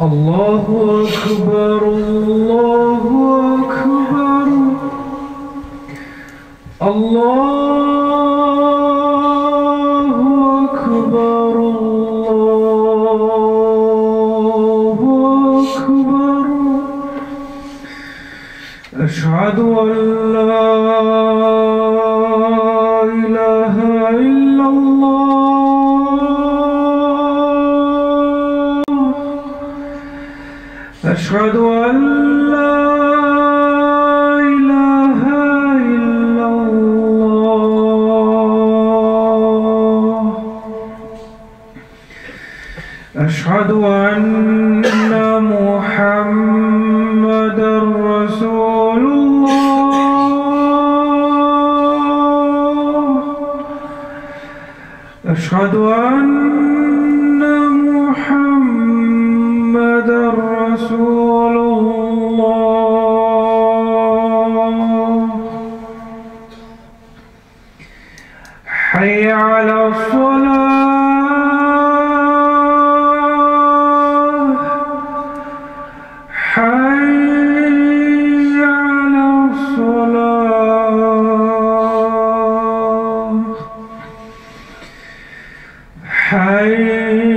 الله أكبر الله أكبر الله أكبر الله أكبر أشهد أن لا إله إلا الله أشهد أن لا إله إلا الله أشهد أن محمدًا رسول الله أشهد أن محمدًا رسول الله حي على الصلاة حي على الصلاة حي